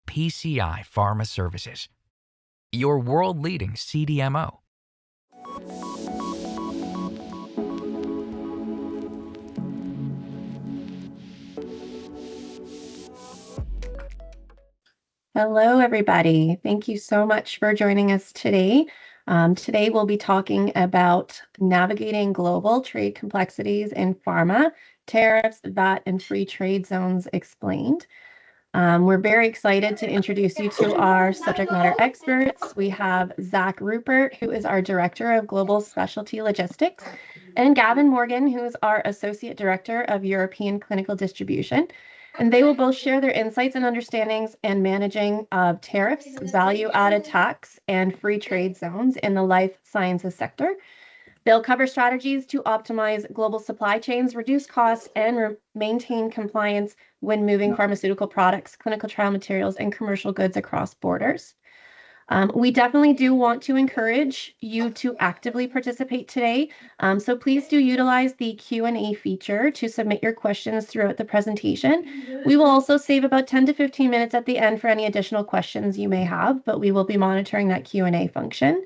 PCI Pharma Services, your world-leading CDMO. Hello, everybody. Thank you so much for joining us today. Today, we'll be talking about navigating global trade complexities in pharma, tariffs, VAT, and free trade zones explained. We're very excited to introduce you to our subject matter experts. We have Zach Rupert, who is our Director of Global Specialty Logistics, and Gavin Morgan, who is our Associate Director of European Clinical Distribution. And they will both share their insights and understandings in managing of tariffs, value-added tax, and free trade zones in the life sciences sector. They'll cover strategies to optimize global supply chains, reduce costs, and maintain compliance when moving pharmaceutical products, clinical trial materials, and commercial goods across borders. We definitely do want to encourage you to actively participate today. So please do utilize the Q&A feature to submit your questions throughout the presentation. We will also save about 10 to 15 minutes at the end for any additional questions you may have, but we will be monitoring that Q&A function.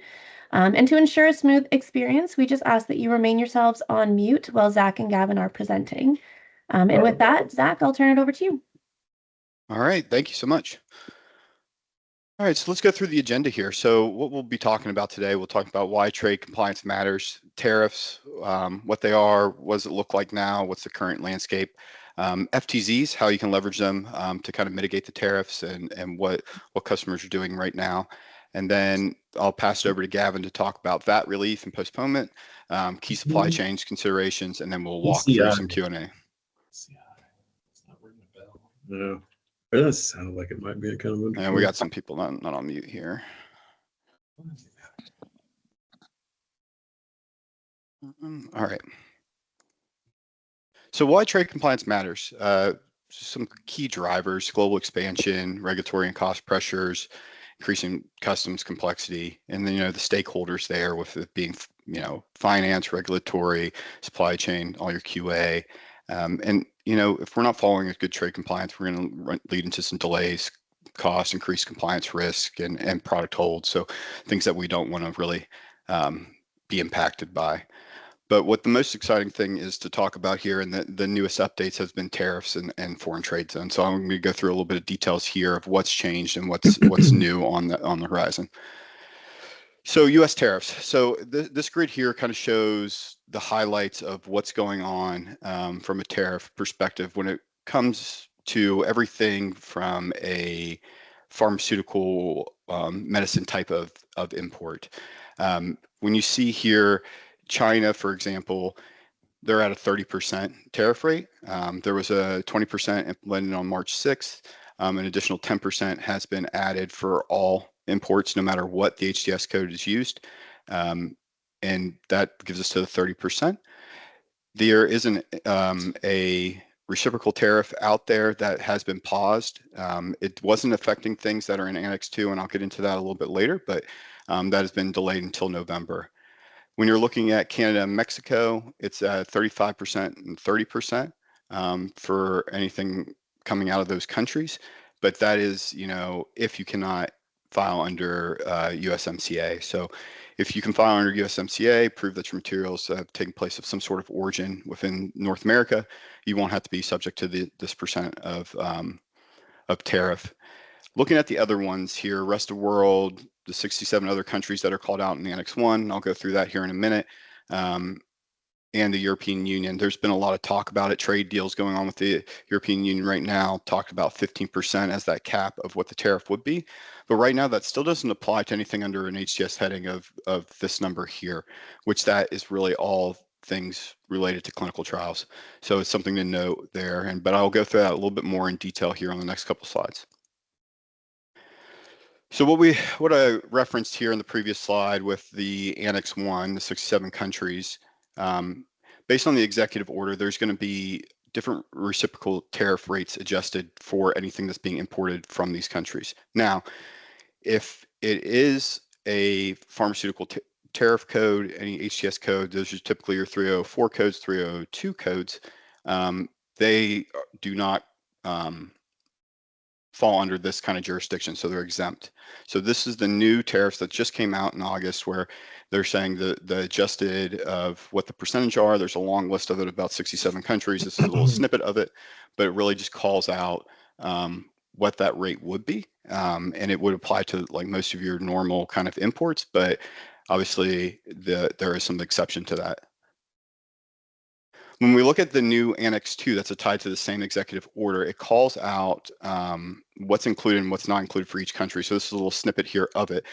And to ensure a smooth experience, we just ask that you remain yourselves on mute while Zach and Gavin are presenting. And with that, Zach, I'll turn it over to you. All right, thank you so much. All right, so let's go through the agenda here. So what we'll be talking about today, we'll talk about why trade compliance matters, tariffs, what they are, what does it look like now, what's the current landscape, FTZs, how you can leverage them to kind of mitigate the tariffs and what customers are doing right now. And then I'll pass it over to Gavin to talk about VAT relief and postponement, key supply chains considerations, and then we'll walk through some Q&A. It's not ringing a bell. No. It does sound like it might be a kind of. And we got some people not on mute here. All right. So why trade compliance matters? Some key drivers: global expansion, regulatory and cost pressures, increasing customs complexity, and then the stakeholders there, with it being finance, regulatory, supply chain, all your QA, and if we're not following a good trade compliance, we're going to lead into some delays, costs, increased compliance risk, and product holds. So things that we don't want to really be impacted by. But what the most exciting thing is to talk about here, and the newest updates has been tariffs and foreign trade zones. So I'm going to go through a little bit of details here of what's changed and what's new on the horizon. So U.S. tariffs. So this grid here kind of shows the highlights of what's going on from a tariff perspective when it comes to everything from a pharmaceutical medicine type of import. When you see here, China, for example, they're at a 30% tariff rate. There was a 20% implemented on March 6th. An additional 10% has been added for all imports, no matter what the HTS code is used. And that gives us to the 30%. There isn't a reciprocal tariff out there that has been paused. It wasn't affecting things that are in Annex 2, and I'll get into that a little bit later, but that has been delayed until November. When you're looking at Canada and Mexico, it's at 35% and 30% for anything coming out of those countries. But that is, if you cannot file under USMCA. So if you can file under USMCA, prove that your materials have taken place of some sort of origin within North America, you won't have to be subject to this percent of tariff. Looking at the other ones here, rest of the world, the 67 other countries that are called out in the Annex 1, I'll go through that here in a minute, and the European Union. There's been a lot of talk about it, trade deals going on with the European Union right now, talked about 15% as that cap of what the tariff would be. But right now, that still doesn't apply to anything under an HTS heading of this number here, which that is really all things related to clinical trials. So it's something to note there. But I'll go through that a little bit more in detail here on the next couple slides. So what I referenced here in the previous slide with the Annex 1, the 67 countries, based on the executive order, there's going to be different reciprocal tariff rates adjusted for anything that's being imported from these countries. Now, if it is a pharmaceutical tariff code, any HTS code, those are typically your 304 codes, 302 codes. They do not fall under this kind of jurisdiction, so they're exempt. So this is the new tariffs that just came out in August, where they're saying the adjusted of what the percentage are. There's a long list of it, about 67 countries. This is a little snippet of it, but it really just calls out what that rate would be, and it would apply to like most of your normal kind of imports, but obviously there is some exception to that. When we look at the new Annex 2 that's tied to the same executive order, it calls out what's included and what's not included for each country. So this is a little snippet here of it.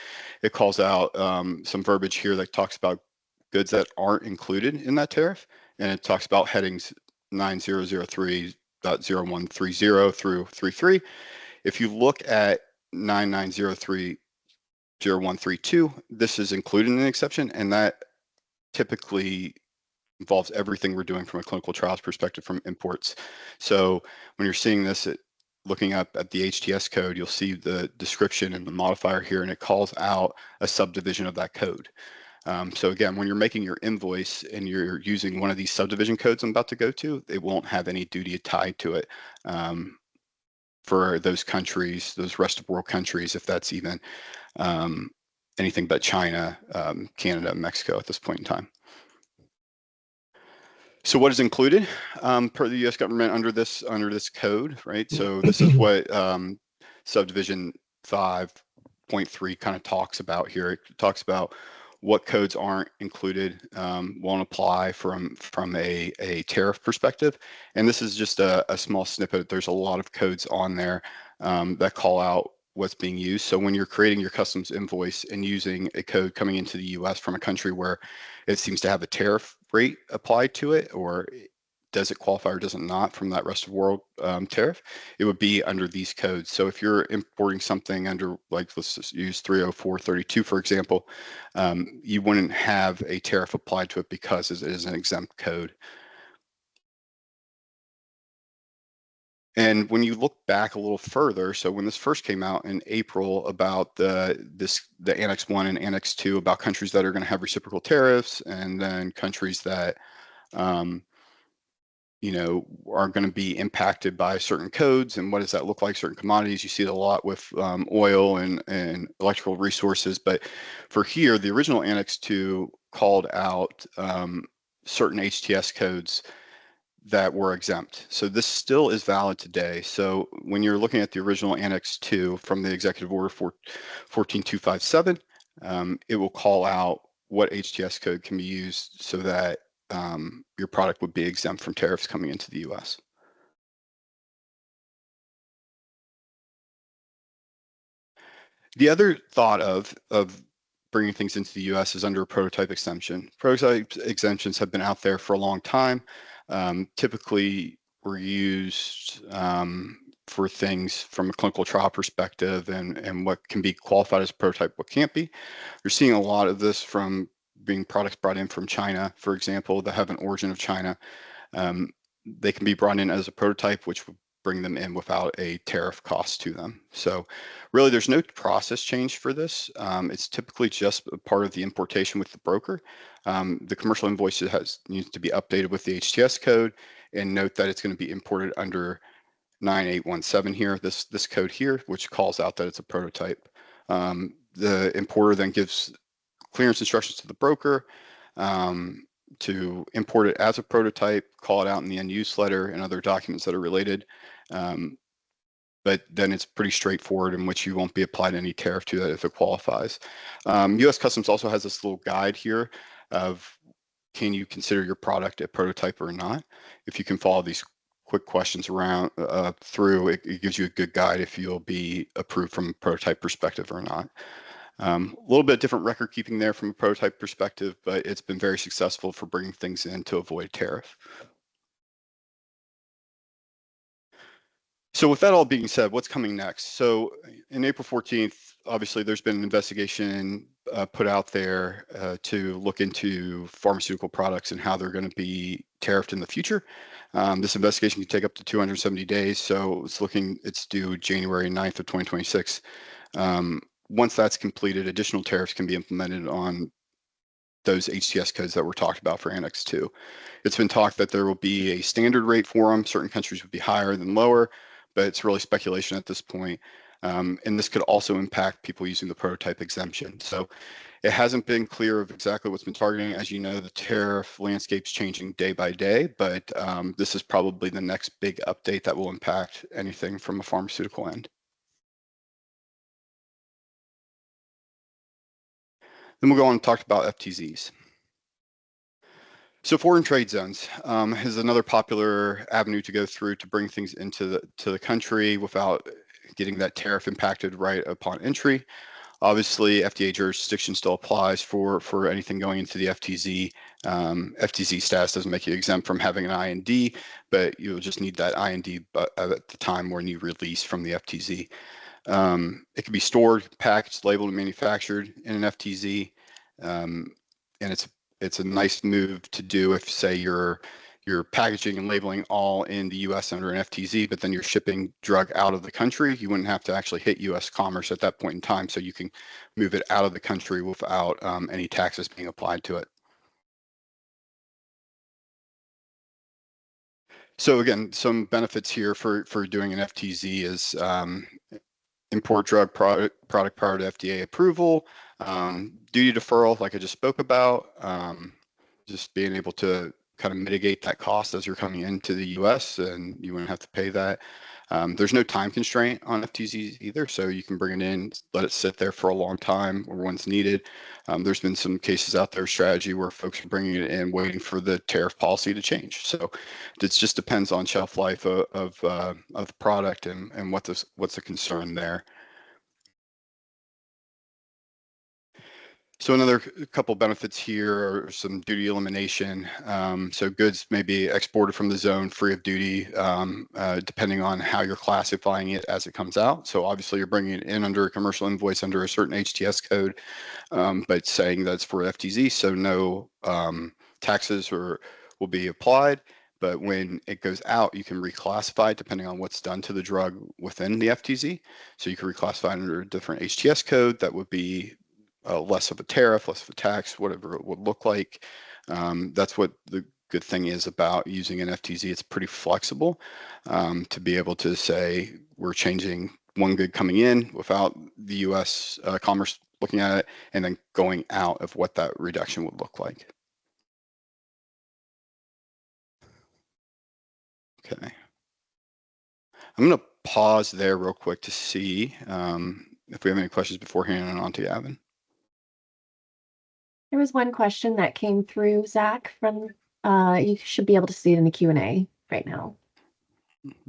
It calls out some verbiage here that talks about goods that aren't included in that tariff, and it talks about headings 9003.0130 through 33. If you look at 9903.0132, this is included in an exception, and that typically involves everything we're doing from a clinical trials perspective from imports. So when you're seeing this, looking up at the HTS code, you'll see the description and the modifier here, and it calls out a subdivision of that code. So again, when you're making your invoice and you're using one of these subdivision codes I'm about to go to, it won't have any duty tied to it for those countries, those rest of world countries, if that's even anything but China, Canada, Mexico at this point in time. So what is included per the U.S. government under this code, right? So this is what subdivision 5.3 kind of talks about here. It talks about what codes aren't included, won't apply from a tariff perspective. And this is just a small snippet. There's a lot of codes on there that call out what's being used. So when you're creating your customs invoice and using a code coming into the US from a country where it seems to have a tariff rate applied to it, or does it qualify or does it not from that rest of world tariff, it would be under these codes. So if you're importing something under, like, let's just use 304.32, for example, you wouldn't have a tariff applied to it because it is an exempt code. And when you look back a little further, so when this first came out in April about the Annex 1 and Annex 2 about countries that are going to have reciprocal tariffs, and then countries that you know, are going to be impacted by certain codes, and what does that look like, certain commodities. You see it a lot with oil and electrical resources, but for here, the original Annex 2 called out certain HTS codes that were exempt. So this still is valid today. So when you're looking at the original Annex 2 from the Executive Order 14257, it will call out what HTS code can be used so that your product would be exempt from tariffs coming into the US. The other thought of bringing things into the US is under a prototype exemption. Prototype exemptions have been out there for a long time. Typically were used for things from a clinical trial perspective, and what can be qualified as a prototype, what can't be. You're seeing a lot of this from being products brought in from China, for example, that have an origin of China. They can be brought in as a prototype, which would bring them in without a tariff cost to them. So really there's no process change for this. It's typically just a part of the importation with the broker. The commercial invoice needs to be updated with the HTS code, and note that it's going to be imported under 9817 here, this code here, which calls out that it's a prototype. The importer then gives clearance instructions to the broker to import it as a prototype, call it out in the end use letter and other documents that are related. But then it's pretty straightforward, in which you won't be applied any tariff to that if it qualifies. US Customs also has this little guide here of, can you consider your product a prototype or not? If you can follow these quick questions around through, it gives you a good guide if you'll be approved from a prototype perspective or not. A little bit different record keeping there from a prototype perspective, but it's been very successful for bringing things in to avoid tariff. So with that all being said, what's coming next? So in April 14th, obviously there's been an investigation put out there to look into pharmaceutical products and how they're going to be tariffed in the future. This investigation can take up to 270 days. So it's due January 9th of 2026. Once that's completed, additional tariffs can be implemented on those HTS codes that were talked about for Annex 2. It's been talked that there will be a standard rate for them. Certain countries would be higher than lower, but it's really speculation at this point. And this could also impact people using the prototype exemption. So it hasn't been clear of exactly what's been targeting. As you know, the tariff landscape's changing day by day, but this is probably the next big update that will impact anything from a pharmaceutical end. Then we'll go on and talk about FTZs. So foreign trade zones is another popular avenue to go through to bring things into the country without getting that tariff impacted right upon entry. Obviously, FDA jurisdiction still applies for anything going into the FTZ. FTZ status doesn't make you exempt from having an IND, but you'll just need that IND at the time when you release from the FTZ. It can be stored, packaged, labeled, and manufactured in an FTZ, and it's a nice move to do if, say, you're packaging and labeling all in the U.S. under an FTZ, but then you're shipping drug out of the country. You wouldn't have to actually hit U.S. commerce at that point in time, so you can move it out of the country without any taxes being applied to it. So again, some benefits here for doing an FTZ is import drug product prior to FDA approval, duty deferral, like I just spoke about, just being able to kind of mitigate that cost as you're coming into the US and you wouldn't have to pay that. There's no time constraint on FTZs either, so you can bring it in, let it sit there for a long time or once needed. There's been some cases out there, strategy, where folks are bringing it in waiting for the tariff policy to change. So it just depends on shelf life of the product and what's the concern there. So another couple benefits here are some duty elimination. So goods may be exported from the zone free of duty, depending on how you're classifying it as it comes out. So obviously you're bringing it in under a commercial invoice under a certain HTS code, but saying that's for FTZ, so no taxes will be applied. But when it goes out, you can reclassify it depending on what's done to the drug within the FTZ. So you can reclassify it under a different HTS code that would be less of a tariff, less of a tax, whatever it would look like. That's what the good thing is about using an FTZ. It's pretty flexible to be able to say we're changing one good coming in without the U.S. Commerce looking at it, and then going out of what that reduction would look like. Okay. I'm going to pause there real quick to see if we have any questions before handing it on to Gavin. There was one question that came through, Zach, from you should be able to see it in the Q&A right now.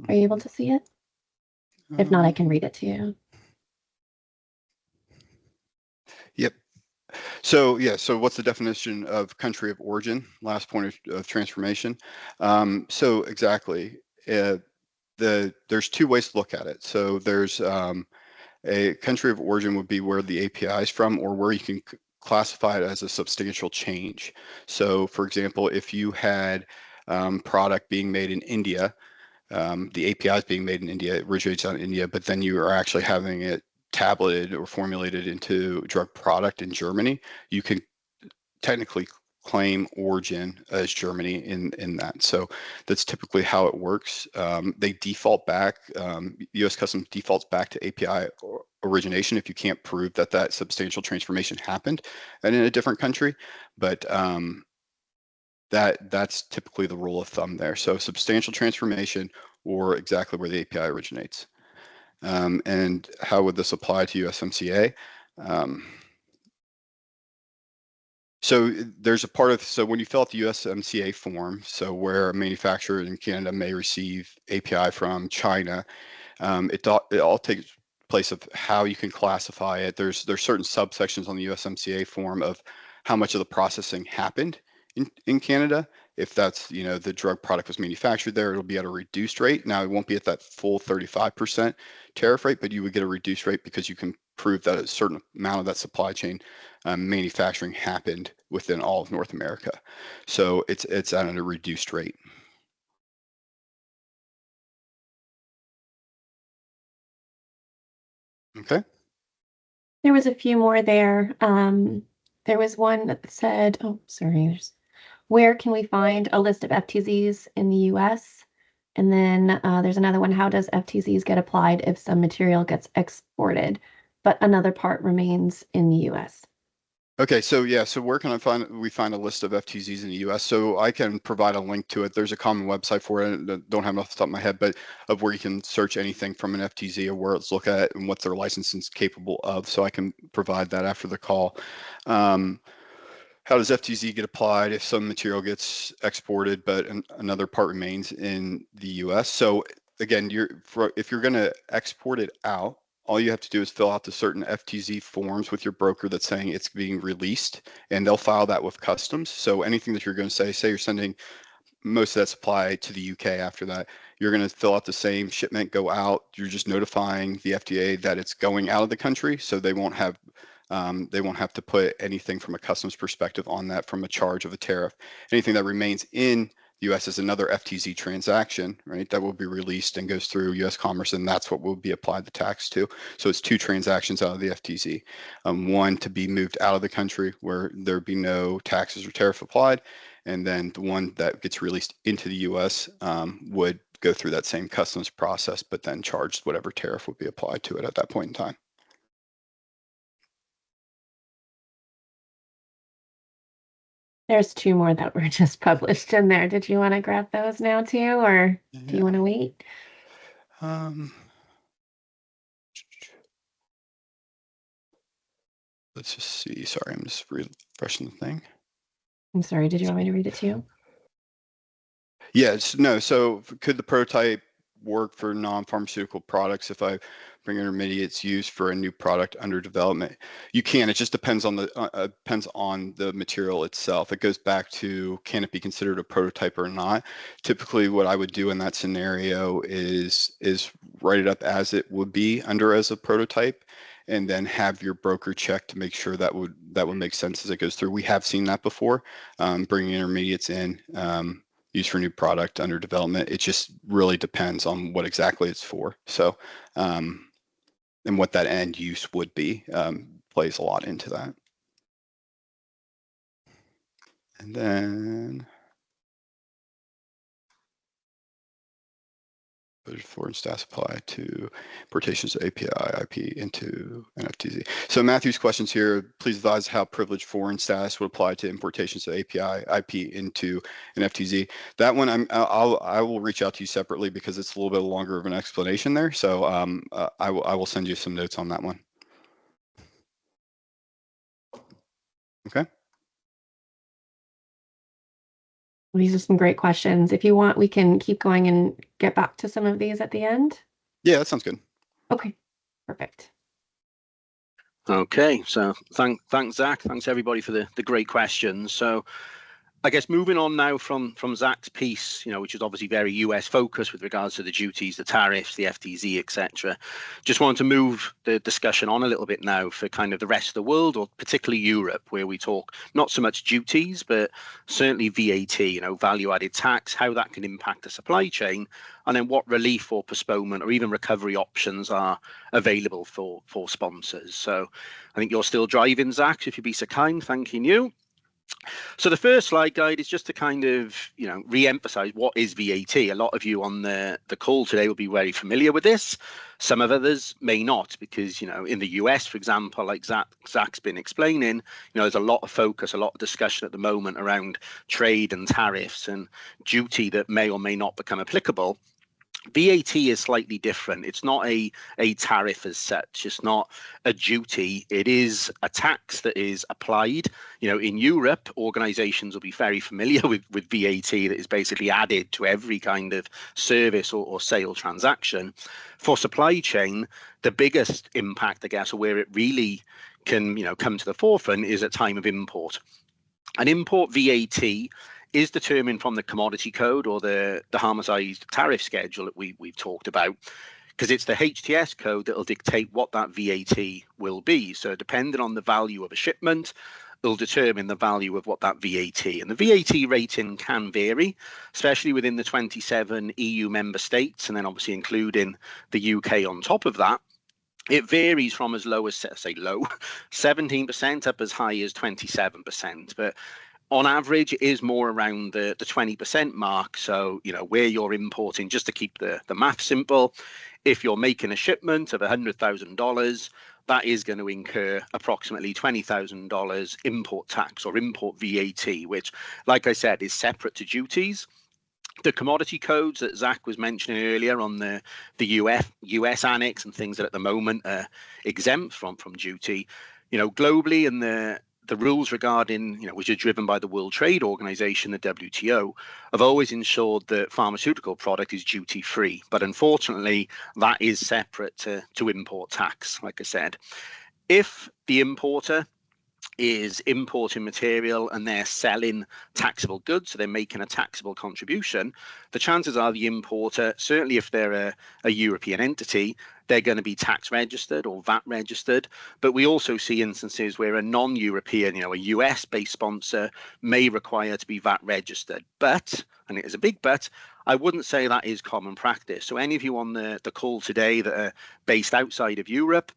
Are you able to see it? If not, I can read it to you. Yep. So yeah, so what's the definition of country of origin? Last point of transformation. So exactly, there's two ways to look at it. So there's a country of origin would be where the API is from, or where you can classify it as a substantial change. So for example, if you had product being made in India, the API is being made in India, it originates out in India, but then you are actually having it tableted or formulated into drug product in Germany, you can technically claim origin as Germany in that. So that's typically how it works. They default back, US Customs defaults back to API origination if you can't prove that that substantial transformation happened and in a different country. But that's typically the rule of thumb there. So substantial transformation or exactly where the API originates. And how would this apply to USMCA? So there's a part of, so when you fill out the USMCA form, so where a manufacturer in Canada may receive API from China, it all takes place of how you can classify it. There's certain subsections on the USMCA form of how much of the processing happened in Canada. If that's, the drug product was manufactured there, it'll be at a reduced rate. Now, it won't be at that full 35% tariff rate, but you would get a reduced rate because you can prove that a certain amount of that supply chain manufacturing happened within all of North America. So it's at a reduced rate. Okay. There was a few more there. There was one that said, oh, sorry, where can we find a list of FTZs in the US? And then there's another one. How does FTZs get applied if some material gets exported, but another part remains in the US? Okay, so yeah, so where can we find a list of FTZs in the US? So I can provide a link to it. There's a common website for it. I don't have it off the top of my head, but of where you can search anything from an FTZ or where it's look at and what their license is capable of. So I can provide that after the call. How does FTZ get applied if some material gets exported, but another part remains in the US? So again, if you're going to export it out, all you have to do is fill out the certain FTZ forms with your broker that's saying it's being released, and they'll file that with customs. So anything that you're going to say you're sending most of that supply to the UK after that, you're going to fill out the same shipment, go out. You're just notifying the FDA that it's going out of the country, so they won't have to put anything from a customs perspective on that from a charge of a tariff. Anything that remains in the U.S. is another FTZ transaction, right? That will be released and goes through U.S. Commerce, and that's what will be applied the tax to. So it's two transactions out of the FTZ. One to be moved out of the country where there be no taxes or tariff applied, and then the one that gets released into the U.S. Would go through that same customs process, but then charged whatever tariff would be applied to it at that point in time. There's two more that were just published in there. Did you want to grab those now too, or do you want to wait? Let's just see. Sorry, I'm just refreshing the thing. I'm sorry, did you want me to read it to you? Yes, no. So could the prototype work for non-pharmaceutical products if I bring intermediates used for a new product under development? You can. It just depends on the material itself. It goes back to, can it be considered a prototype or not? Typically, what I would do in that scenario is write it up as it would be under as a prototype, and then have your broker check to make sure that would make sense as it goes through. We have seen that before, bringing intermediates in. Used for new product under development. It just really depends on what exactly it's for. So, and what that end use would be plays a lot into that. And then for and stats apply to importations of API, IP into an FTZ. So Matthew's questions here, please advise how privileged foreign status would apply to importations of API, IP into an FTZ. That one I will reach out to you separately because it's a little bit longer of an explanation there. So I will send you some notes on that one. Okay. These are some great questions. If you want, we can keep going and get back to some of these at the end. Yeah, that sounds good. Okay, perfect. Okay, so thanks, Zach. Thanks everybody for the great questions. So I guess moving on now from Zach's piece, which is obviously very US focused with regards to the duties, the tariffs, the FTZ, etc. Just wanted to move the discussion on a little bit now for kind of the rest of the world, or particularly Europe, where we talk not so much duties, but certainly VAT, value added tax, how that can impact the supply chain, and then what relief or postponement or even recovery options are available for sponsors. So I think you're still driving, Zach, if you'd be so kind, thanking you. So the first slide guide is just to kind of, re-emphasize what is VAT. A lot of you on the call today will be very familiar with this. Some of others may not, because, in the US, for example, like Zach's been explaining, there's a lot of focus, a lot of discussion at the moment around trade and tariffs and duty that may or may not become applicable. VAT is slightly different. It's not a tariff as such. It's not a duty. It is a tax that is applied. In Europe, organizations will be very familiar with VAT that is basically added to every kind of service or sale transaction. For supply chain, the biggest impact, I guess, or where it really can, come to the forefront is at time of import. An import VAT is determined from the commodity code or the harmonized tariff schedule that we've talked about, because it's the HTS code that will dictate what that VAT will be. So depending on the value of a shipment, it'll determine the value of what that VAT. And the VAT rating can vary, especially within the 27 EU member states, and then obviously including the UK on top of that. It varies from as low as, say, low 17% up as high as 27%. But on average, it is more around the 20% mark. So, where you're importing, just to keep the math simple, if you're making a shipment of $100,000, that is going to incur approximately $20,000 import tax or import VAT, which, like I said, is separate to duties. The commodity codes that Zach was mentioning earlier on the US annex and things that at the moment are exempt from duty, globally, and the rules regarding, which are driven by the World Trade Organization, the WTO, have always ensured that pharmaceutical product is duty free. But unfortunately, that is separate to import tax, like I said. If the importer is importing material and they're selling taxable goods, so they're making a taxable contribution, the chances are the importer, certainly if they're a European entity, they're going to be tax registered or VAT registered. But we also see instances where a non-European, a US-based sponsor may require to be VAT registered. But, and it is a big but, I wouldn't say that is common practice. So any of you on the call today that are based outside of Europe,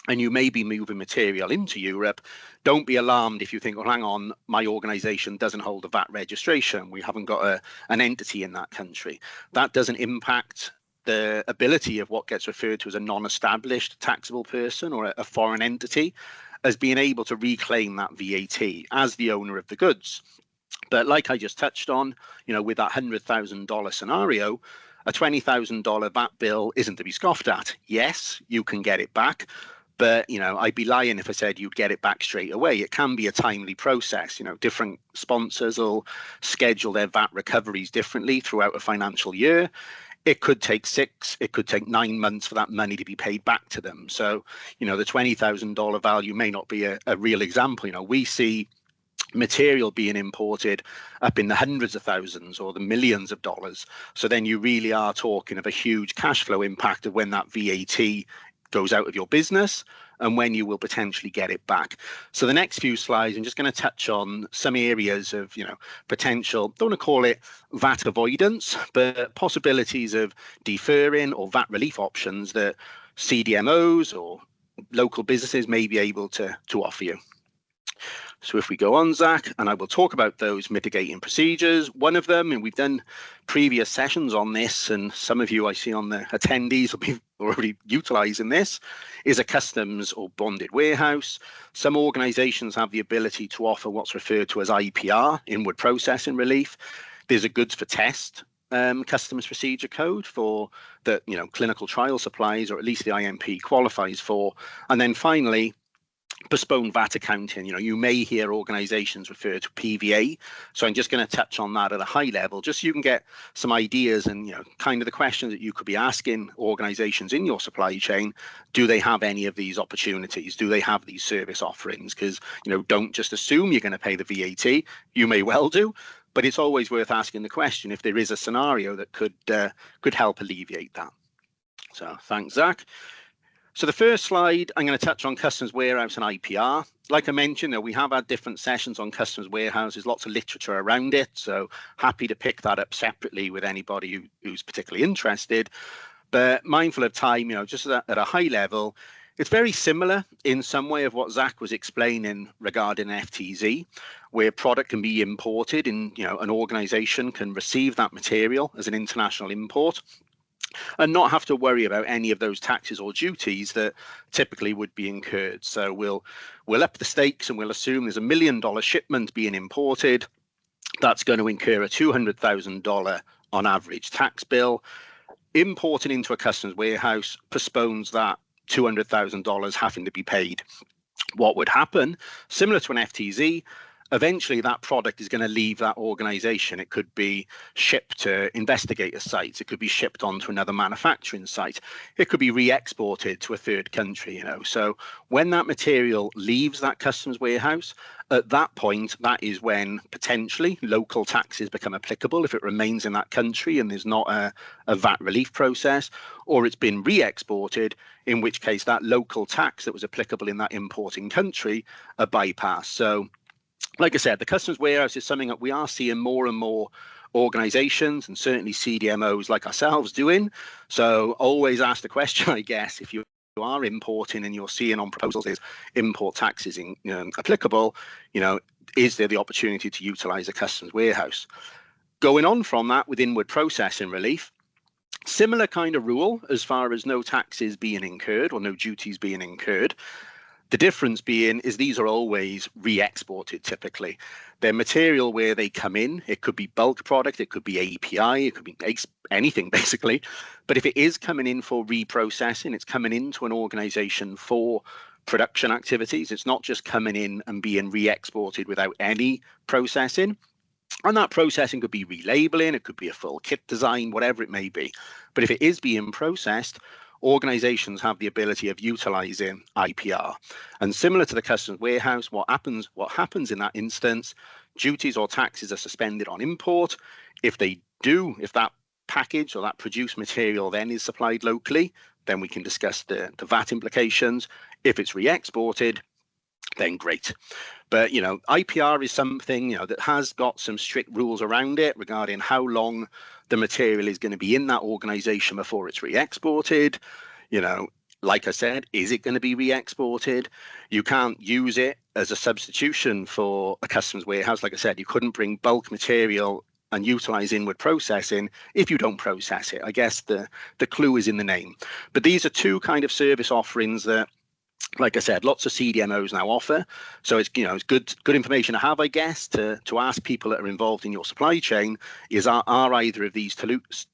and you may be moving material into Europe, don't be alarmed if you think, well, hang on, my organization doesn't hold a VAT registration. We haven't got an entity in that country. That doesn't impact the ability of what gets referred to as a non-established taxable person or a foreign entity as being able to reclaim that VAT as the owner of the goods. But like I just touched on, with that $100,000 scenario, a $20,000 VAT bill isn't to be scoffed at. Yes, you can get it back. But, I'd be lying if I said you'd get it back straight away. It can be a timely process. Different sponsors will schedule their VAT recoveries differently throughout a financial year. It could take 6, it could take 9 months for that money to be paid back to them. So, the $20,000 value may not be a real example. We see material being imported up in the hundreds of thousands or the millions of dollars. So then you really are talking of a huge cash flow impact of when that VAT goes out of your business and when you will potentially get it back. So the next few slides, I'm just going to touch on some areas of, potential, don't want to call it VAT avoidance, but possibilities of deferring or VAT relief options that CDMOs or local businesses may be able to offer you. So if we go on, Zach, and I will talk about those mitigating procedures. One of them, and we've done previous sessions on this, and some of you I see on the attendees will be already utilizing this, is a customs or bonded warehouse. Some organizations have the ability to offer what's referred to as IPR, inward processing relief. There's a goods for test customs procedure code for that, clinical trial supplies, or at least the IMP qualifies for. And then finally, postponed VAT accounting. You may hear organizations refer to PVA. So I'm just going to touch on that at a high level, just so you can get some ideas and, kind of the questions that you could be asking organizations in your supply chain. Do they have any of these opportunities? Do they have these service offerings? Because, don't just assume you're going to pay the VAT. You may well do, but it's always worth asking the question if there is a scenario that could help alleviate that. So thanks, Zach. So the first slide, I'm going to touch on customs warehouse and IPR. Like I mentioned, we have had different sessions on customs warehouses, lots of literature around it. So happy to pick that up separately with anybody who's particularly interested. But mindful of time, just at a high level, it's very similar in some way of what Zach was explaining regarding FTZ, where product can be imported and, an organization can receive that material as an international import and not have to worry about any of those taxes or duties that typically would be incurred. So we'll up the stakes and we'll assume there's $1 million shipment being imported. That's going to incur a $200,000 on average tax bill. Importing into a customs warehouse postpones that $200,000 having to be paid. What would happen, similar to an FTZ, eventually that product is going to leave that organization. It could be shipped to investigator sites. It could be shipped on to another manufacturing site. It could be re-exported to a third country, So when that material leaves that customs warehouse, at that point, that is when potentially local taxes become applicable if it remains in that country and there's not a VAT relief process, or it's been re-exported, in which case that local tax that was applicable in that importing country are bypassed. So like I said, the customs warehouse is something that we are seeing more and more organizations and certainly CDMOs like ourselves doing. So always ask the question, I guess, if you are importing and you're seeing on proposals is import taxes applicable, is there the opportunity to utilize a customs warehouse? Going on from that with inward processing relief, similar kind of rule as far as no taxes being incurred or no duties being incurred. The difference being is these are always re-exported typically. They're material where they come in. It could be bulk product, it could be API, it could be anything basically. But if it is coming in for reprocessing, it's coming into an organization for production activities. It's not just coming in and being re-exported without any processing. And that processing could be relabeling, it could be a full kit design, whatever it may be. But if it is being processed, organizations have the ability of utilizing IPR. And similar to the customs warehouse, what happens in that instance, duties or taxes are suspended on import. If that package or that produced material then is supplied locally, then we can discuss the VAT implications. If it's re-exported, then great. But IPR is something that has got some strict rules around it regarding how long the material is going to be in that organization before it's re-exported. Like I said, is it going to be re-exported? You can't use it as a substitution for a customs warehouse. Like I said, you couldn't bring bulk material and utilize inward processing if you don't process it. I guess the clue is in the name. But these are two kind of service offerings that, like I said, lots of CDMOs now offer. So it's it's good information to have, I guess, to ask people that are involved in your supply chain is are either of these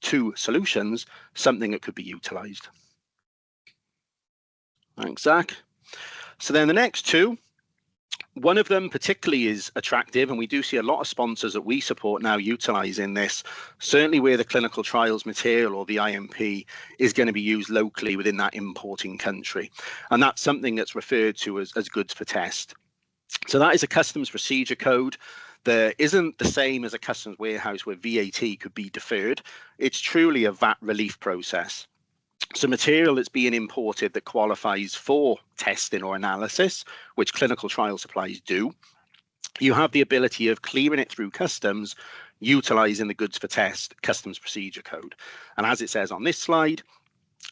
two solutions something that could be utilized? Thanks, Zach. So then the next two, one of them particularly is attractive, and we do see a lot of sponsors that we support now utilizing this, certainly where the clinical trials material or the IMP is going to be used locally within that importing country. And that's something that's referred to as goods for test. So that is a customs procedure code that isn't the same as a customs warehouse where VAT could be deferred. It's truly a VAT relief process. So material that's being imported that qualifies for testing or analysis, which clinical trial supplies do, you have the ability of clearing it through customs, utilizing the goods for test customs procedure code. And as it says on this slide,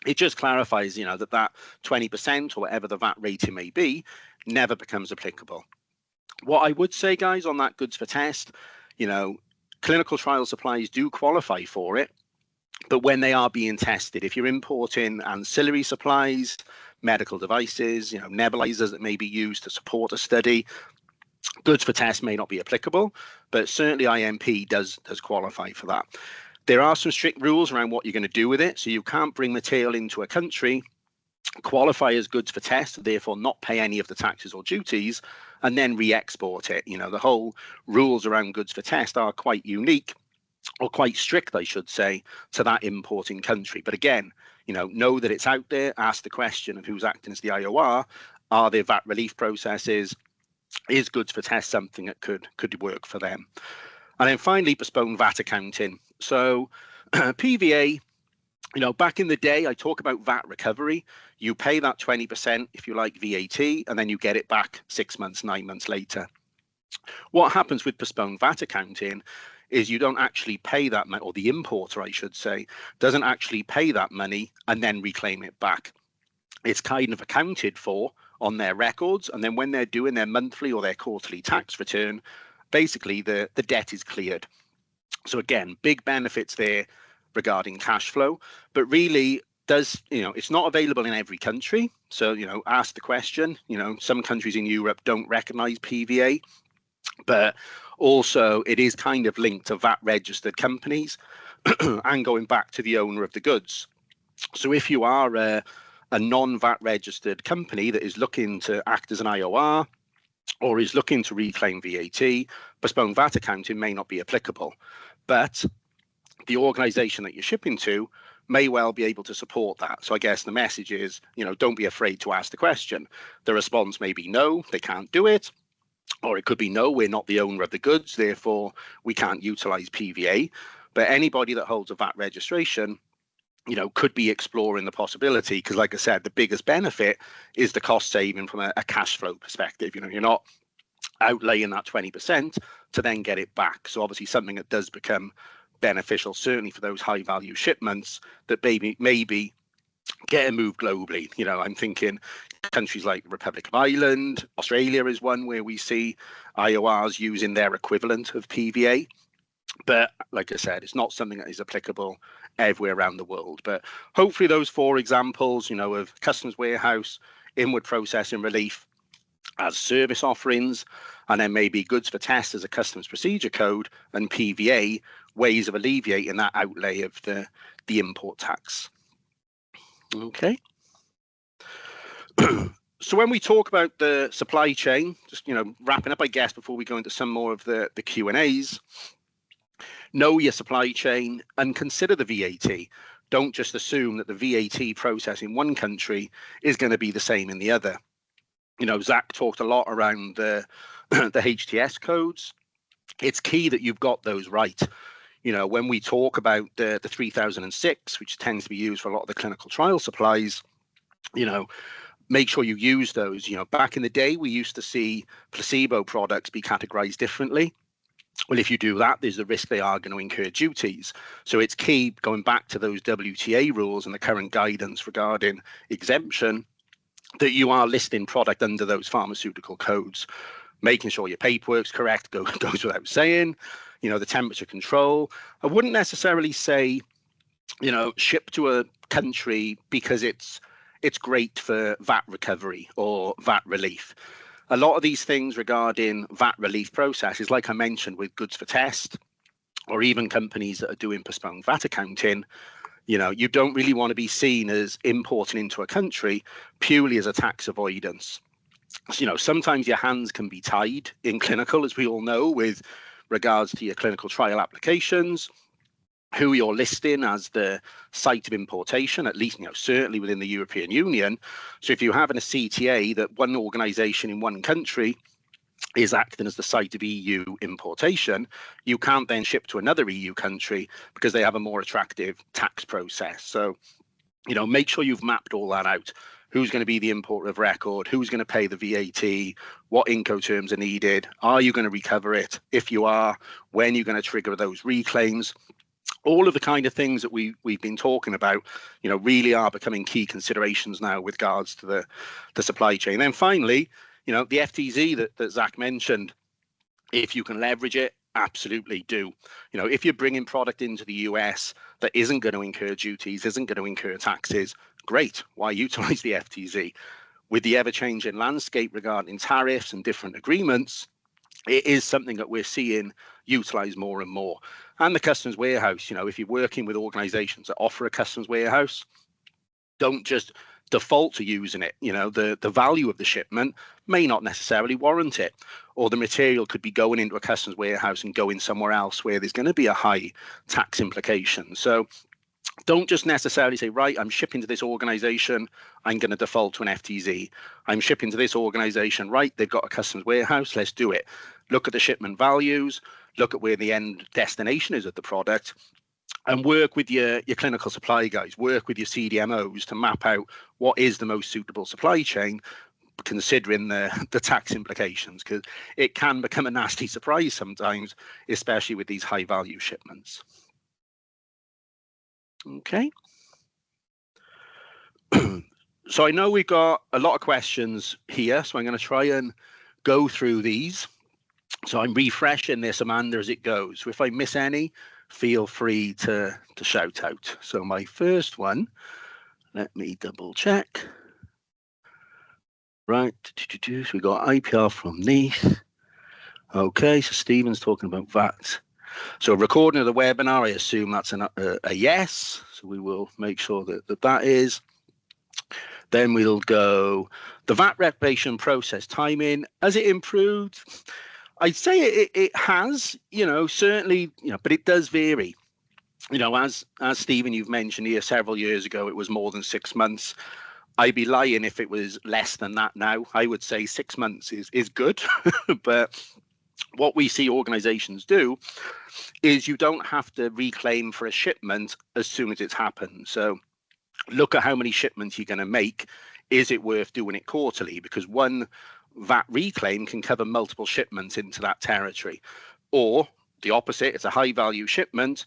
it just clarifies, that 20% or whatever the VAT rating may be, never becomes applicable. What I would say, guys, on that goods for test, clinical trial supplies do qualify for it. But when they are being tested, if you're importing ancillary supplies, medical devices, nebulizers that may be used to support a study, goods for test may not be applicable, but certainly IMP does qualify for that. There are some strict rules around what you're going to do with it. So you can't bring material into a country, qualify as goods for test, therefore not pay any of the taxes or duties, and then re-export it. The whole rules around goods for test are quite unique, or quite strict, I should say, to that importing country. But again, know that it's out there, ask the question of who's acting as the IOR, are there VAT relief processes, is goods for test something that could work for them? And then finally, postponed VAT accounting. So PVA, back in the day, I talk about VAT recovery. You pay that 20%, if you like, VAT, and then you get it back 6 months, 9 months later. What happens with postponed VAT accounting is you don't actually pay that money, or the importer, I should say, doesn't actually pay that money and then reclaim it back. It's kind of accounted for on their records, and then when they're doing their monthly or their quarterly tax return, basically the debt is cleared. So again, big benefits there regarding cash flow, but really it's not available in every country. So, ask the question, some countries in Europe don't recognize PVA, but also it is kind of linked to VAT registered companies and going back to the owner of the goods. So if you are a non-VAT registered company that is looking to act as an IOR or is looking to reclaim VAT, postponed VAT accounting may not be applicable, but the organization that you're shipping to may well be able to support that. So I guess the message is, don't be afraid to ask the question. The response may be no, they can't do it. Or it could be, no, we're not the owner of the goods, therefore we can't utilize PVA. But anybody that holds a VAT registration, could be exploring the possibility, because like I said, the biggest benefit is the cost saving from a cash flow perspective. You're not outlaying that 20% to then get it back. So obviously something that does become beneficial, certainly for those high value shipments that maybe get a move globally. I'm thinking countries like the Republic of Ireland, Australia is one where we see IORs using their equivalent of PVA. But like I said, it's not something that is applicable everywhere around the world. But hopefully those 4 examples, of customs warehouse, inward processing relief as service offerings, and then maybe goods for test as a customs procedure code, and PVA, ways of alleviating that outlay of the import tax. Okay. So when we talk about the supply chain, just wrapping up, I guess, before we go into some more of the Q&As, know your supply chain and consider the VAT. Don't just assume that the VAT process in one country is going to be the same in the other. Zach talked a lot around the HTS codes. It's key that you've got those right. When we talk about the 3006, which tends to be used for a lot of the clinical trial supplies, make sure you use those. Back in the day, we used to see placebo products be categorized differently. Well, if you do that, there's a risk they are going to incur duties. So it's key, going back to those WTA rules and the current guidance regarding exemption, that you are listing product under those pharmaceutical codes, making sure your paperwork's correct, goes without saying, the temperature control. I wouldn't necessarily say, ship to a country because it's great for VAT recovery or VAT relief. A lot of these things regarding VAT relief processes, like I mentioned with goods for test, or even companies that are doing postponed VAT accounting, you don't really want to be seen as importing into a country purely as a tax avoidance. Sometimes your hands can be tied in clinical, as we all know, with regards to your clinical trial applications, who you're listing as the site of importation, at least, certainly within the European Union. So if you're having a CTA that one organization in one country is acting as the site of EU importation, you can't then ship to another EU country because they have a more attractive tax process. So, make sure you've mapped all that out. Who's going to be the importer of record? Who's going to pay the VAT? What Incoterms are needed? Are you going to recover it? If you are, when are you going to trigger those reclaims? All of the kind of things that we've been talking about, really are becoming key considerations now with regards to the supply chain. And then finally, the FTZ that Zach mentioned, if you can leverage it, absolutely do. If you're bringing product into the US that isn't going to incur duties, isn't going to incur taxes, great. Why utilize the FTZ? With the ever-changing landscape regarding tariffs and different agreements, it is something that we're seeing utilized more and more. And the customs warehouse, if you're working with organizations that offer a customs warehouse, don't just default to using it. The value of the shipment may not necessarily warrant it, or the material could be going into a customs warehouse and going somewhere else where there's going to be a high tax implication. So don't just necessarily say, right, I'm shipping to this organization, I'm going to default to an FTZ. I'm shipping to this organization, right, they've got a customs warehouse, let's do it. Look at the shipment values, look at where the end destination is of the product, and work with your clinical supply guys, work with your CDMOs to map out what is the most suitable supply chain, considering the tax implications, because it can become a nasty surprise sometimes, especially with these high value shipments. Okay. So I know we've got a lot of questions here, so I'm going to try and go through these. So I'm refreshing this, Amanda, as it goes. So if I miss any, feel free to shout out. So my first one, let me double check. Right, so we got IPR from Neath. Okay, so Stephen's talking about VAT. So recording of the webinar, I assume that's a yes. So we will make sure that is. Then we'll go, the VAT reparation process timing, has it improved? I'd say it has, certainly, but it does vary. As Stephen, you've mentioned here, several years ago, it was more than 6 months. I'd be lying if it was less than that now. I would say 6 months is good, but what we see organizations do is you don't have to reclaim for a shipment as soon as it's happened. So look at how many shipments you're going to make. Is it worth doing it quarterly? Because one VAT reclaim can cover multiple shipments into that territory. Or the opposite, it's a high value shipment.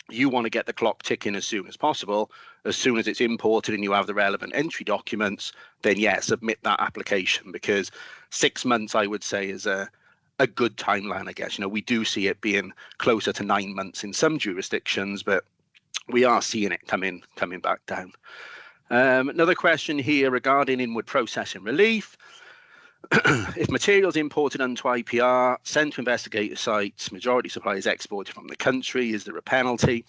You want to get the clock ticking as soon as possible, as soon as it's imported and you have the relevant entry documents, then yeah, submit that application, because 6 months, I would say, is a good timeline, I guess. We do see it being closer to 9 months in some jurisdictions, but we are seeing it coming back down. Another question here regarding inward processing relief. If materials imported onto IPR, sent to investigator sites, majority supply is exported from the country, is there a penalty?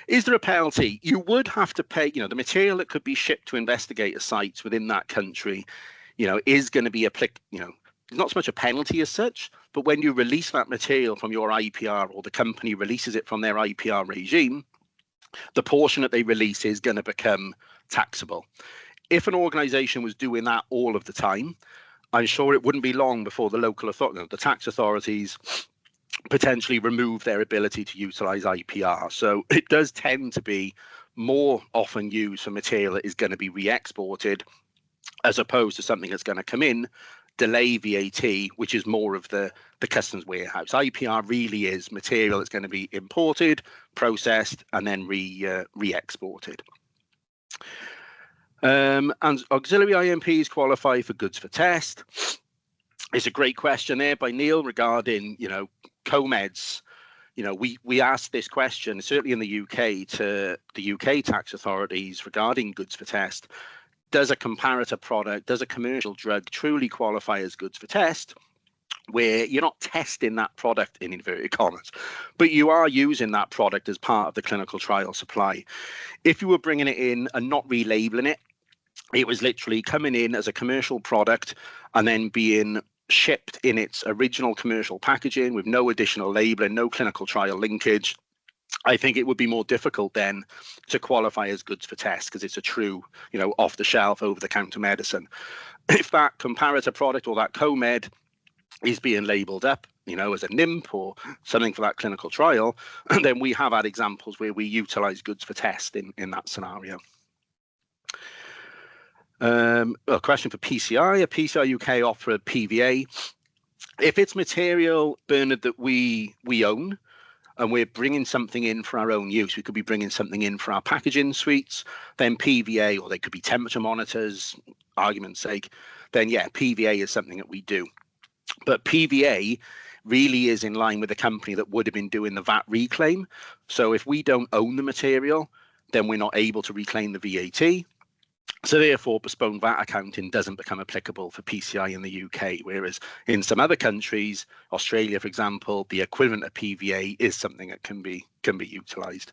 Is there a penalty? You would have to pay, the material that could be shipped to investigator sites within that country, is going to be not so much a penalty as such, but when you release that material from your IPR, or the company releases it from their IPR regime, the portion that they release is going to become taxable. If an organization was doing that all of the time, I'm sure it wouldn't be long before the local authority, the tax authorities, potentially remove their ability to utilize IPR. So it does tend to be more often used for material that is going to be re-exported, as opposed to something that's going to come in, delay VAT, which is more of the customs warehouse. IPR really is material that's going to be imported, processed, and then re-exported. And auxiliary IMPs qualify for goods for test. It's a great question there by Neil regarding, co-meds. We asked this question, certainly in the UK, to the UK tax authorities regarding goods for test. Does a comparator product, does a commercial drug truly qualify as goods for test, where you're not testing that product in inverted commas, but you are using that product as part of the clinical trial supply? If you were bringing it in and not relabeling it, it was literally coming in as a commercial product and then being shipped in its original commercial packaging with no additional labeling, no clinical trial linkage, I think it would be more difficult then to qualify as goods for test, because it's a true, off the shelf, over the counter medicine. If that comparator product or that co-med is being labeled up, as a NIMP or something for that clinical trial, then we have had examples where we utilize goods for test in that scenario. A question for PCI. A PCI UK offer a PVA. If it's material, Bernard, that we own, and we're bringing something in for our own use, we could be bringing something in for our packaging suites, then PVA, or they could be temperature monitors, argument's sake, then yeah, PVA is something that we do. But PVA really is in line with the company that would have been doing the VAT reclaim. So if we don't own the material, then we're not able to reclaim the VAT. So therefore, postponed VAT accounting doesn't become applicable for PCI in the UK, whereas in some other countries, Australia, for example, the equivalent of PVA is something that can be utilised.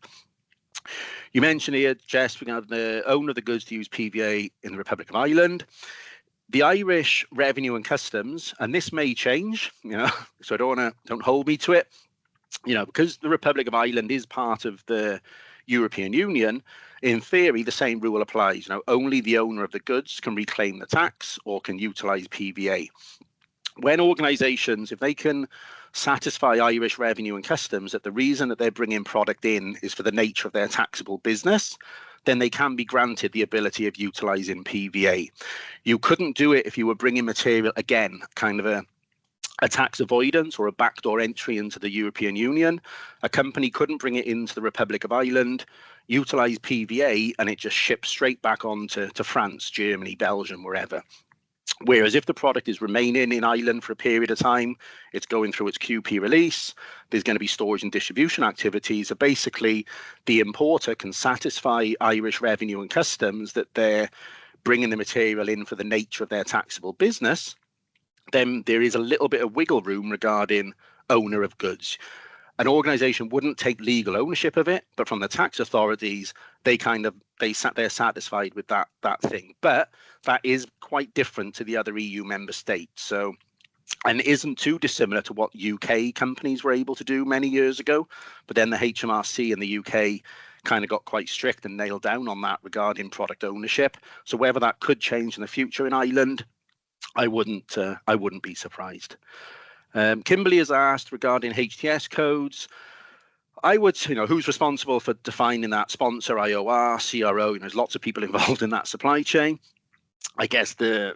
You mentioned here, Jess, regarding the owner of the goods to use PVA in the Republic of Ireland. The Irish Revenue and Customs, and this may change, so don't hold me to it, because the Republic of Ireland is part of the European Union. In theory, the same rule applies. Only the owner of the goods can reclaim the tax or can utilize PVA. When organizations, if they can satisfy Irish Revenue and Customs that the reason that they're bringing product in is for the nature of their taxable business, then they can be granted the ability of utilizing PVA. You couldn't do it if you were bringing material, again, kind of a tax avoidance or a backdoor entry into the European Union. A company couldn't bring it into the Republic of Ireland, utilize PVA, and it just ships straight back on to France, Germany, Belgium, wherever. Whereas if the product is remaining in Ireland for a period of time, it's going through its QP release, there's going to be storage and distribution activities. So basically, the importer can satisfy Irish Revenue and Customs that they're bringing the material in for the nature of their taxable business. Then there is a little bit of wiggle room regarding owner of goods. An organization wouldn't take legal ownership of it, but from the tax authorities, they're satisfied with that thing. But that is quite different to the other EU member states. So, and it isn't too dissimilar to what UK companies were able to do many years ago. But then the HMRC in the UK kind of got quite strict and nailed down on that regarding product ownership. So whether that could change in the future in Ireland, I wouldn't be surprised. Kimberly has asked regarding HTS codes. I would, who's responsible for defining that? Sponsor, IOR, CRO. There's lots of people involved in that supply chain. I guess the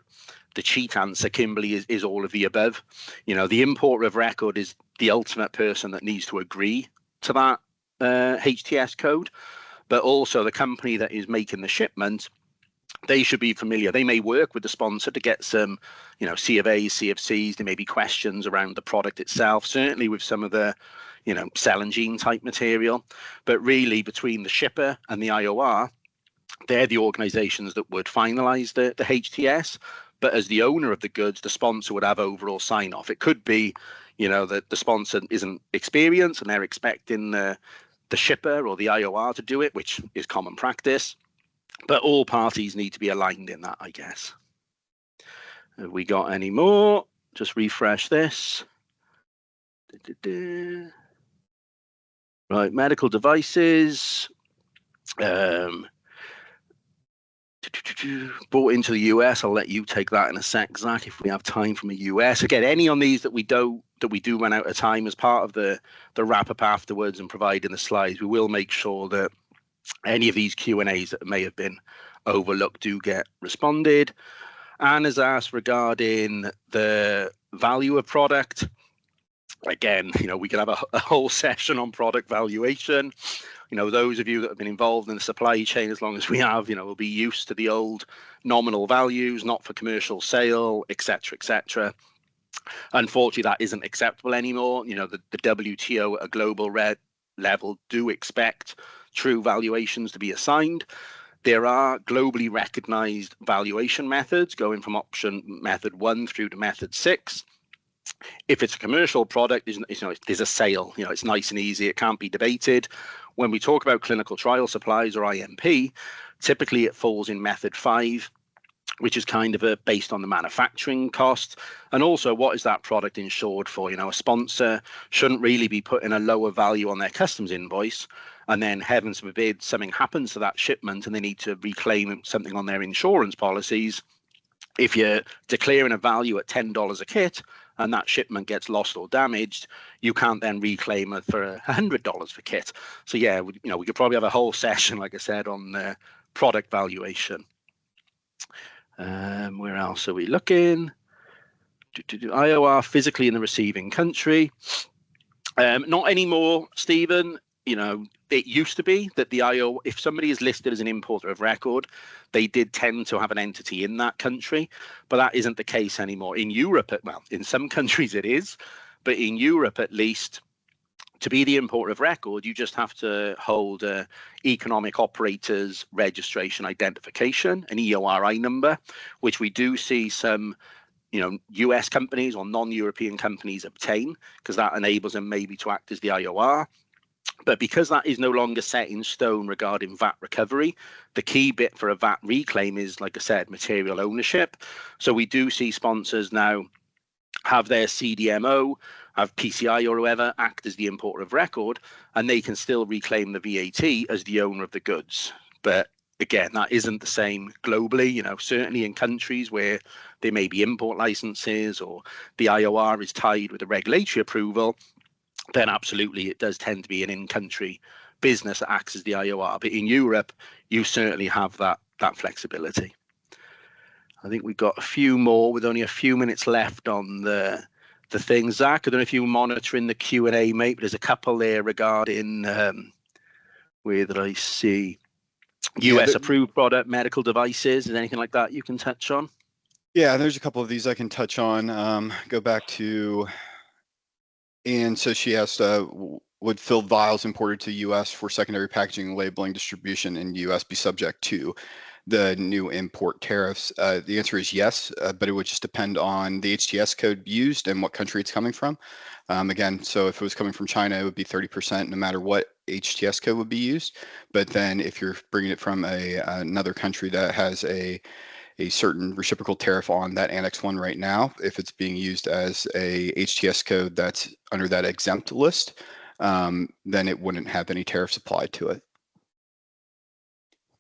cheat answer, Kimberly, is all of the above. The importer of record is the ultimate person that needs to agree to that HTS code. but also the company that is making the shipment, they should be familiar. They may work with the sponsor to get some, C of A's, CFCs. There may be questions around the product itself, certainly with some of the, cell and gene type material. But really, between the shipper and the IOR, they're the organizations that would finalize the HTS. But as the owner of the goods, the sponsor would have overall sign off. It could be, that the sponsor isn't experienced and they're expecting the shipper or the IOR to do it, which is common practice. But all parties need to be aligned in that, I guess. Have we got any more? Just refresh this. Right, medical devices. Brought into the US. I'll let you take that in a sec, Zach, if we have time from the US. Again, any on these that we do run out of time as part of the wrap up afterwards and providing the slides, we will make sure that any of these Q&As that may have been overlooked do get responded. Anne has asked regarding the value of product. Again, we could have a whole session on product valuation. Those of you that have been involved in the supply chain as long as we have, will be used to the old nominal values, not for commercial sale, etc., etc. Unfortunately, that isn't acceptable anymore. The WTO at a global level do expect true valuations to be assigned. There are globally recognized valuation methods going from option method 1 through to method 6. If it's a commercial product, there's a sale. It's nice and easy. It can't be debated. When we talk about clinical trial supplies or IMP, typically it falls in method 5, which is kind of based on the manufacturing cost. And also, what is that product insured for? A sponsor shouldn't really be putting a lower value on their customs invoice, and then heavens forbid something happens to that shipment and they need to reclaim something on their insurance policies. If you're declaring a value at $10 a kit and that shipment gets lost or damaged, you can't then reclaim it for $100 per kit. So yeah, we could probably have a whole session, like I said, on the product valuation. Where else are we looking? IOR physically in the receiving country. Not anymore, Stephen. It used to be that the IO, if somebody is listed as an importer of record, they did tend to have an entity in that country, but that isn't the case anymore. In Europe, well, in some countries it is, but in Europe at least, to be the importer of record, you just have to hold a economic operators registration identification, an EORI number, which we do see some US companies or non-European companies obtain, because that enables them maybe to act as the IOR. But because that is no longer set in stone regarding VAT recovery, the key bit for a VAT reclaim is, like I said, material ownership. So we do see sponsors now have their CDMO, have PCI or whoever act as the importer of record, and they can still reclaim the VAT as the owner of the goods. But again, that isn't the same globally. Certainly in countries where there may be import licenses or the IOR is tied with a regulatory approval, then absolutely it does tend to be an in-country business that acts as the IOR. But in Europe, you certainly have that flexibility. I think we've got a few more with only a few minutes left on the thing. Zach, I don't know if you're monitoring the Q&A, mate, but there's a couple there regarding where did I see US approved product, medical devices. Is there anything like that you can touch on? Yeah, there's a couple of these I can touch on. Go back to, and so she asked, would filled vials imported to U.S. for secondary packaging, labeling, distribution in U.S. be subject to the new import tariffs? The answer is yes, but it would just depend on the HTS code used and what country it's coming from. Again, so if it was coming from China, it would be 30% no matter what HTS code would be used. But then if you're bringing it from another country that has a certain reciprocal tariff on that Annex 1 right now, if it's being used as a HTS code that's under that exempt list, then it wouldn't have any tariffs applied to it.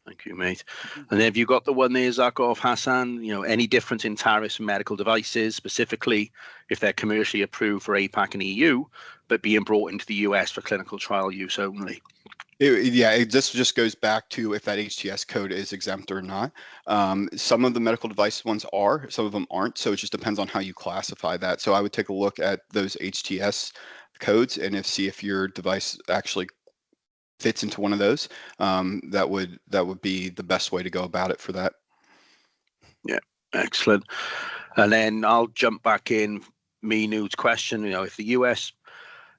Thank you, mate. And have you got the one there, Zach, of Hassan? Any difference in tariffs and medical devices, specifically if they're commercially approved for APAC and EU, but being brought into the US for clinical trial use only? This just goes back to if that HTS code is exempt or not. Some of the medical device ones are, some of them aren't. So it just depends on how you classify that. So I would take a look at those HTS codes and see if your device actually fits into one of those, that would be the best way to go about it for that. Yeah, excellent. And then I'll jump back in. Nude's question, if the US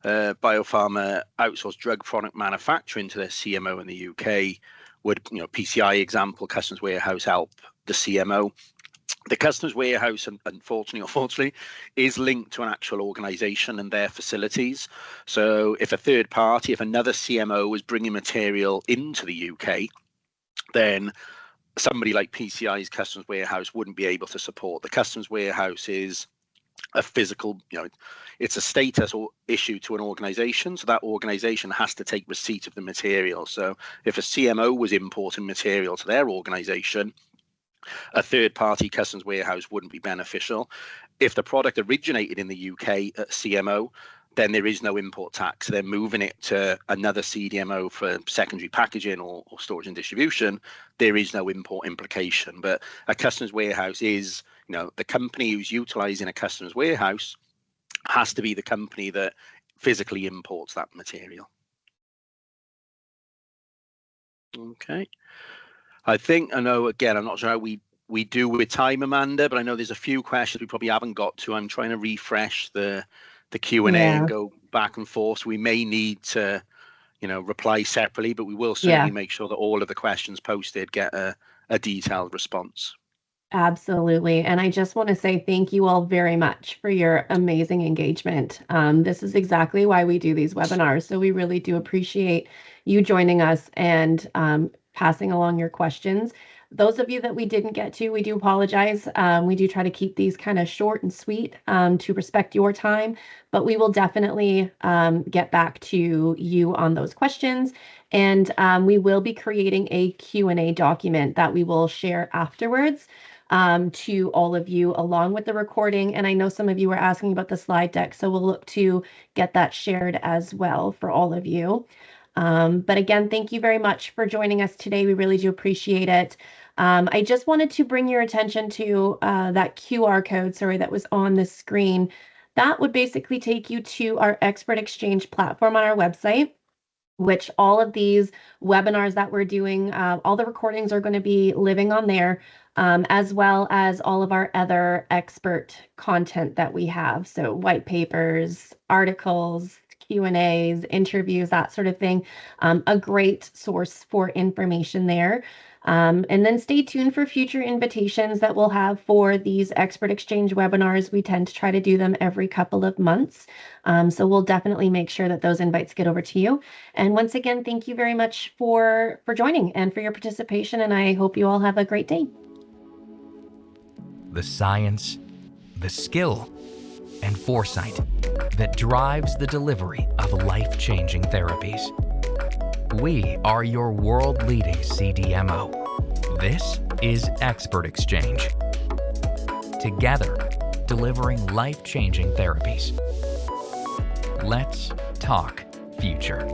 biopharma outsource drug product manufacturing to their CMO in the UK, would, PCI example, customs warehouse help the CMO? The customs warehouse, unfortunately or fortunately, is linked to an actual organization and their facilities. So if a third party, if another CMO was bringing material into the UK, then somebody like PCI's customs warehouse wouldn't be able to support. The customs warehouse is a physical, it's a status or issue to an organization. So that organization has to take receipt of the material. So if a CMO was importing material to their organization, a third party customs warehouse wouldn't be beneficial. If the product originated in the UK at CMO, then there is no import tax. They're moving it to another CDMO for secondary packaging or storage and distribution. There is no import implication. But a customs warehouse is, the company who's utilizing a customs warehouse has to be the company that physically imports that material. Okay. I know, again, I'm not sure how we do with time, Amanda, but I know there's a few questions we probably haven't got to. I'm trying to refresh the Q&A and go back and forth. So we may need to, reply separately, but we will certainly make sure that all of the questions posted get a detailed response. Absolutely. And I just want to say thank you all very much for your amazing engagement. This is exactly why we do these webinars. So we really do appreciate you joining us and passing along your questions. Those of you that we didn't get to, we do apologize. We do try to keep these kind of short and sweet to respect your time, but we will definitely get back to you on those questions. And we will be creating a Q&A document that we will share afterwards to all of you along with the recording. And I know some of you were asking about the slide deck, so we'll look to get that shared as well for all of you. But again, thank you very much for joining us today. We really do appreciate it. I just wanted to bring your attention to that QR code, that was on the screen. That would basically take you to our Expert Exchange platform on our website, which all of these webinars that we're doing, all the recordings are going to be living on there, as well as all of our other expert content that we have. So white papers, articles, Q&As, interviews, that sort of thing. A great source for information there. And then stay tuned for future invitations that we'll have for these Expert Exchange webinars. We tend to try to do them every couple of months. So we'll definitely make sure that those invites get over to you. And once again, thank you very much for joining and for your participation. And I hope you all have a great day. The science, the skill, and foresight that drives the delivery of life-changing therapies. We are your world-leading CDMO. This is Expert Exchange. Together, delivering life-changing therapies. Let's talk future.